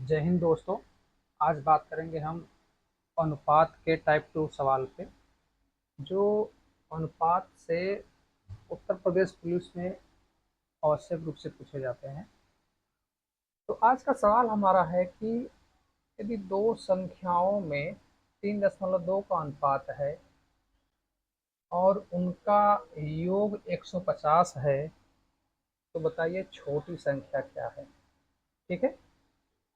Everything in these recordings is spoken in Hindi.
जय हिंद दोस्तों। आज बात करेंगे हम अनुपात के टाइप 2 सवाल पे, जो अनुपात से उत्तर प्रदेश पुलिस में आवश्यक रूप से पूछे जाते हैं। तो आज का सवाल हमारा है कि यदि दो संख्याओं में 3.2 का अनुपात है और उनका योग 150 है, तो बताइए छोटी संख्या क्या है। ठीक है,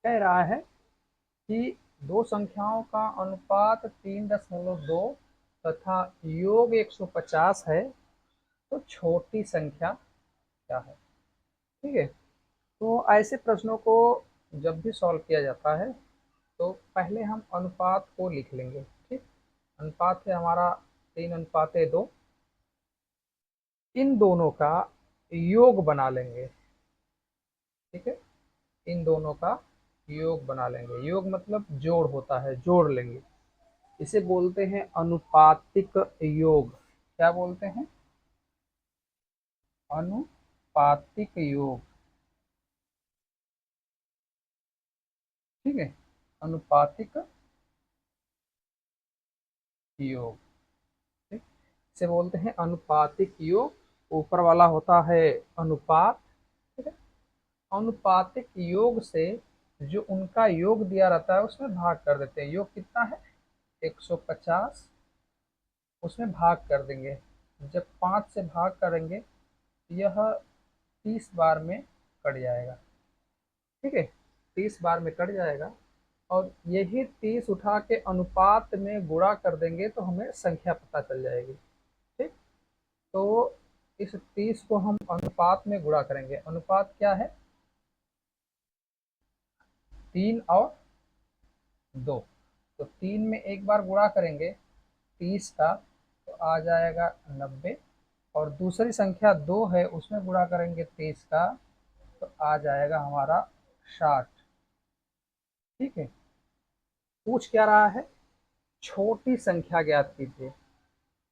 कह रहा है कि दो संख्याओं का अनुपात 3.2 तथा योग 150 है, तो छोटी संख्या क्या है। ठीक है, तो ऐसे प्रश्नों को जब भी सॉल्व किया जाता है तो पहले हम अनुपात को लिख लेंगे। ठीक, अनुपात है हमारा 3:2, इन दोनों का योग बना लेंगे। ठीक है, इन दोनों का योग बना लेंगे। योग मतलब जोड़ होता है, जोड़ लेंगे। इसे बोलते हैं अनुपातिक योग। क्या बोलते हैं? अनुपातिक योग। ठीक है, अनुपातिक योग। ठीक, इसे बोलते हैं अनुपातिक योग। ऊपर वाला होता है अनुपात। ठीक है, अनुपातिक योग से जो उनका योग दिया रहता है उसमें भाग कर देते हैं। योग कितना है? 150, उसमें भाग कर देंगे। जब 5 से भाग करेंगे यह 30 बार में कट जाएगा। ठीक है, 30 बार में कट जाएगा और यही 30 उठा के अनुपात में गुणा कर देंगे तो हमें संख्या पता चल जाएगी। ठीक, तो इस 30 को हम अनुपात में गुणा करेंगे। अनुपात क्या है? 3 और 2। तो 3 में एक बार गुणा करेंगे 30 का तो आ जाएगा 90, और दूसरी संख्या 2 है उसमें गुणा करेंगे 30 का तो आ जाएगा हमारा 60। ठीक है, पूछ क्या रहा है? छोटी संख्या ज्ञात कीजिए।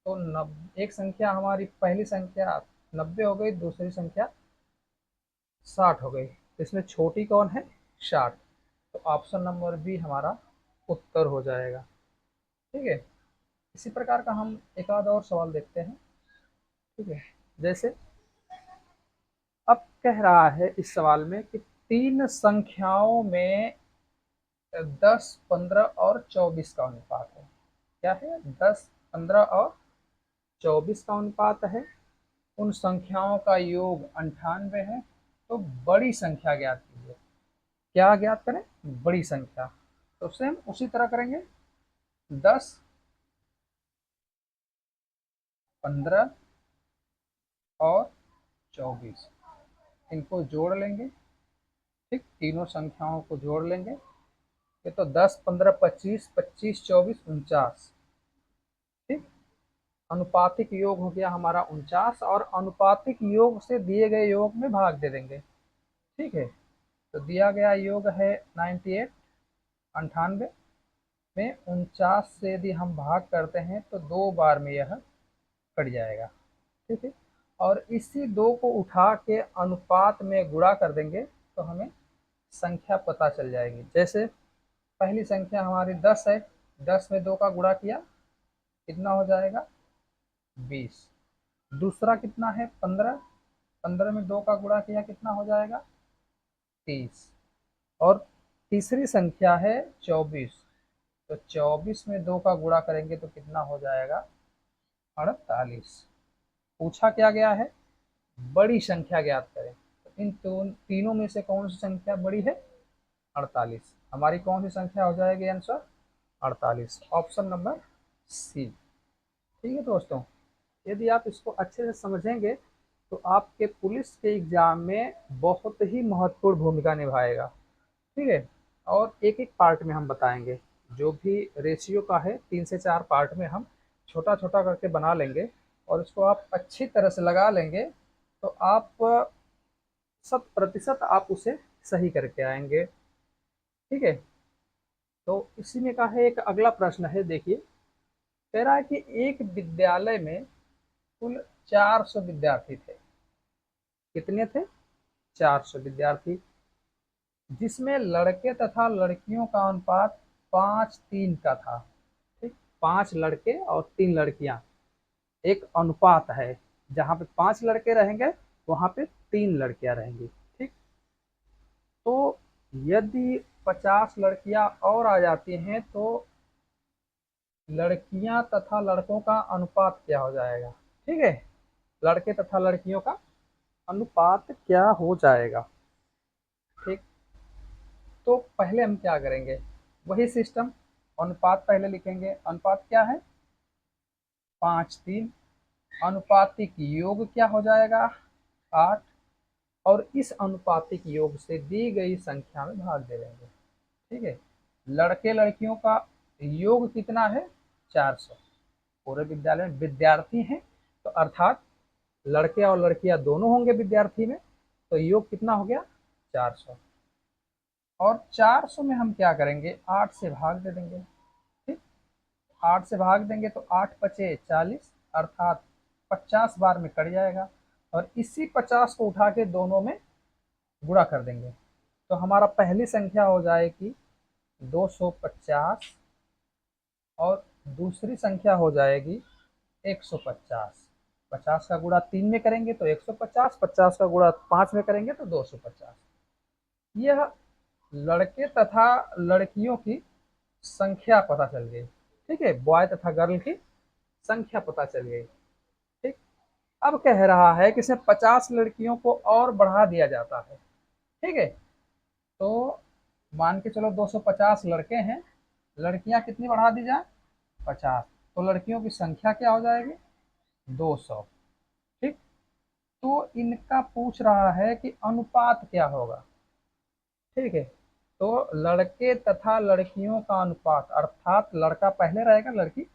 तो एक संख्या हमारी, पहली संख्या 90 हो गई, दूसरी संख्या 60 हो गई, तो इसमें छोटी कौन है? 60। तो ऑप्शन नंबर बी हमारा उत्तर हो जाएगा। ठीक है, इसी प्रकार का हम एक आध और सवाल देखते हैं। ठीक है, जैसे अब कह रहा है इस सवाल में कि तीन संख्याओं में 10, 15 और 24 का अनुपात है। क्या है? 10, 15 और 24 का अनुपात है। उन संख्याओं का योग 98 है। तो बड़ी संख्या ज्ञात कीजिए। क्या ज्ञात करें? बड़ी संख्या। तो सेम उसी तरह करेंगे। 10, 15 और 24, इनको जोड़ लेंगे। ठीक, तीनों संख्याओं को जोड़ लेंगे। ये तो 10, 15, 25, 25, 24, 49। ठीक, अनुपातिक योग हो गया हमारा 49, और अनुपातिक योग से दिए गए योग में भाग दे देंगे। ठीक है, तो दिया गया योग है 98, 98 में 49 से यदि हम भाग करते हैं तो 2 बार में यह कट जाएगा। ठीक है, और इसी 2 को उठा के अनुपात में गुणा कर देंगे तो हमें संख्या पता चल जाएगी। जैसे पहली संख्या हमारी 10 है, 10 में 2 का गुणा किया, कितना हो जाएगा? 20। दूसरा कितना है? 15, 15 में 2 का गुणा किया, कितना हो जाएगा? 30। और तीसरी संख्या है 24, तो 24 में 2 का गुणा करेंगे तो कितना हो जाएगा? 48। पूछा क्या गया है? बड़ी संख्या ज्ञात करें। तो इन तीनों में से कौन सी संख्या बड़ी है? 48। हमारी कौन सी संख्या हो जाएगी आंसर? 48, option number C. ठीक है दोस्तों, यदि आप इसको अच्छे से समझेंगे तो आपके पुलिस के एग्जाम में बहुत ही महत्वपूर्ण भूमिका निभाएगा। ठीक है, और एक एक पार्ट में हम बताएंगे। जो भी रेशियो का है 3 से 4 पार्ट में हम छोटा छोटा करके बना लेंगे, और इसको आप अच्छी तरह से लगा लेंगे तो आप 100% आप उसे सही करके आएंगे। ठीक है, तो इसी में का है एक अगला प्रश्न है। देखिए, कह रहा है कि एक विद्यालय में कुल 400 विद्यार्थी थे। कितने थे? 400 विद्यार्थी। जिसमें लड़के तथा लड़कियों का अनुपात 5:3 का था। ठीक, 5 लड़के और 3 लड़कियां, एक अनुपात है। जहां पे 5 लड़के रहेंगे वहां पे 3 लड़कियां रहेंगी। ठीक, तो यदि 50 लड़कियां और आ जाती हैं तो लड़कियां तथा लड़कों का अनुपात क्या हो जाएगा? ठीक है, लड़के तथा लड़कियों का अनुपात क्या हो जाएगा? ठीक, तो पहले हम क्या करेंगे, वही सिस्टम, अनुपात पहले लिखेंगे। अनुपात क्या है? 5:3। अनुपातिक योग क्या हो जाएगा? 8। और इस अनुपातिक योग से दी गई संख्या में भाग दे देंगे। ठीक है, लड़के लड़कियों का योग कितना है? 400। पूरे विद्यालय में विद्यार्थी हैं तो अर्थात लड़के और लड़कियां दोनों होंगे विद्यार्थी में, तो योग कितना हो गया? 400। और 400 में हम क्या करेंगे, 8 से भाग दे देंगे। ठीक, 8 से भाग देंगे तो 8 पचे 40, अर्थात 50 बार में कट जाएगा। और इसी 50 को उठा के दोनों में गुणा कर देंगे तो हमारा पहली संख्या हो जाएगी 250 और दूसरी संख्या हो जाएगी 150। 50 का गुणा 3 में करेंगे तो 150, 50 का गुणा 5 में करेंगे तो 250। यह लड़के तथा लड़कियों की संख्या पता चल गई। ठीक है, बॉय तथा गर्ल की संख्या पता चल गई। ठीक, अब कह रहा है कि इसमें 50 लड़कियों को और बढ़ा दिया जाता है। ठीक है, तो मान के चलो 250 लड़के हैं, लड़कियां कितनी बढ़ा दी जाए? 50। तो लड़कियों की संख्या क्या हो जाएगी? 200। ठीक, तो इनका पूछ रहा है कि अनुपात क्या होगा। ठीक है, तो लड़के तथा लड़कियों का अनुपात, अर्थात लड़का पहले रहेगा लड़की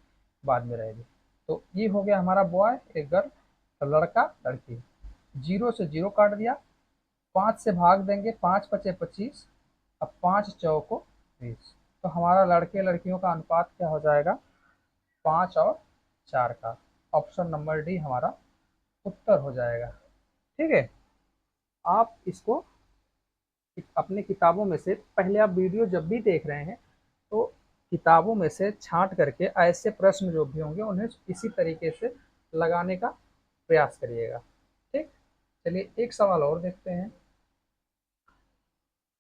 बाद में रहेगी। तो ये हो गया हमारा बॉय एक गर्ल, तो लड़का लड़की। 0 से 0 काट दिया, 5 से भाग देंगे, 5 पचे 25, अब 5 चौको 20। तो हमारा लड़के लड़कियों का अनुपात क्या हो जाएगा? 5 और 4 का। ऑप्शन नंबर डी हमारा उत्तर हो जाएगा। ठीक है, आप इसको अपने किताबों में से, पहले आप वीडियो जब भी देख रहे हैं तो किताबों में से छांट करके ऐसे प्रश्न जो भी होंगे उन्हें इसी तरीके से लगाने का प्रयास करिएगा। ठीक, चलिए एक सवाल और देखते हैं।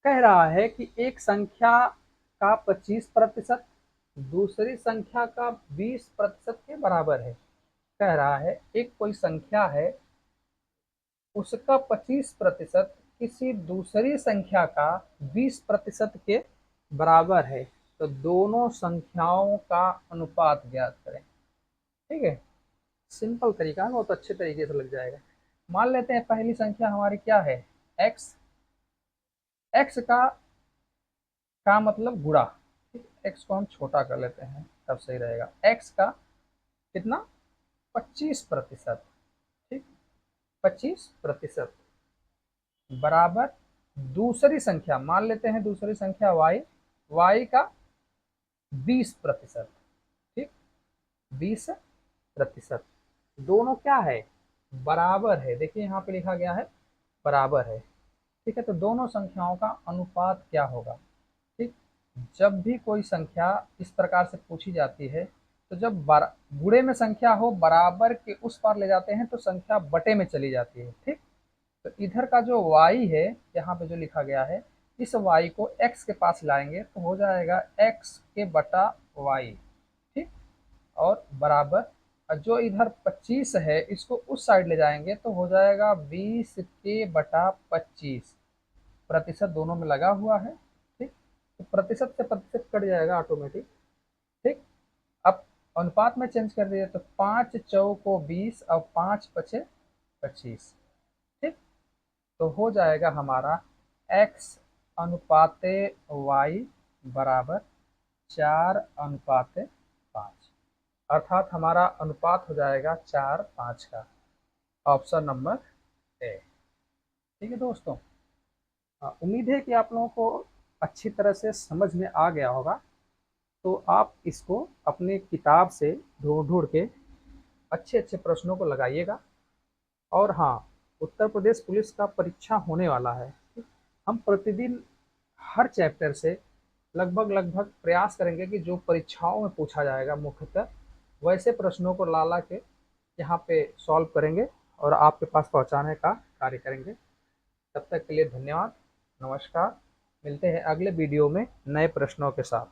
कह रहा है कि एक संख्या का 25% दूसरी संख्या का 20% के बराबर है। कह रहा है एक कोई संख्या है, उसका 25% किसी दूसरी संख्या का 20% के बराबर है, तो दोनों संख्याओं का अनुपात ज्ञात करें। ठीक है, सिंपल तरीका है, बहुत अच्छे तरीके से लग जाएगा। मान लेते हैं पहली संख्या हमारी क्या है? x। x का मतलब गुणा। ठीक, x को हम छोटा कर लेते हैं तब सही रहेगा। x का कितना? 25%। ठीक, 25% बराबर दूसरी संख्या, मान लेते हैं दूसरी संख्या y, y का 20%। ठीक, 20%। दोनों क्या है? बराबर है। देखिए यहाँ पे लिखा गया है बराबर है। ठीक है, तो दोनों संख्याओं का अनुपात क्या होगा? ठीक, जब भी कोई संख्या इस प्रकार से पूछी जाती है तो जब गुणे में संख्या हो, बराबर के उस पार ले जाते हैं तो संख्या बटे में चली जाती है। ठीक, तो इधर का जो y है, यहाँ पे जो लिखा गया है, इस y को x के पास लाएंगे तो हो जाएगा x के बटा y। ठीक, और बराबर, और जो इधर 25 है इसको उस साइड ले जाएंगे तो हो जाएगा 20 के बटा 25। प्रतिशत दोनों में लगा हुआ है। ठीक, तो प्रतिशत से प्रतिशत कट जाएगा ऑटोमेटिक। ठीक, अब अनुपात में चेंज कर दिए तो 5 चौको 20 और 5 पचे 25। ठीक, तो हो जाएगा हमारा x अनुपाते y बराबर 4:5, अर्थात हमारा अनुपात हो जाएगा 4:5 का। Option number A. ठीक है दोस्तों, उम्मीद है कि आप लोगों को अच्छी तरह से समझ में आ गया होगा। तो आप इसको अपने किताब से ढूंढ ढूंढ के अच्छे अच्छे प्रश्नों को लगाइएगा। और हाँ, उत्तर प्रदेश पुलिस का परीक्षा होने वाला है। हम प्रतिदिन हर चैप्टर से लगभग प्रयास करेंगे कि जो परीक्षाओं में पूछा जाएगा मुख्यतः वैसे प्रश्नों को ला ला के यहाँ पे सॉल्व करेंगे और आपके पास पहुँचाने का कार्य करेंगे। तब तक के लिए धन्यवाद, नमस्कार। मिलते हैं अगले वीडियो में नए प्रश्नों के साथ।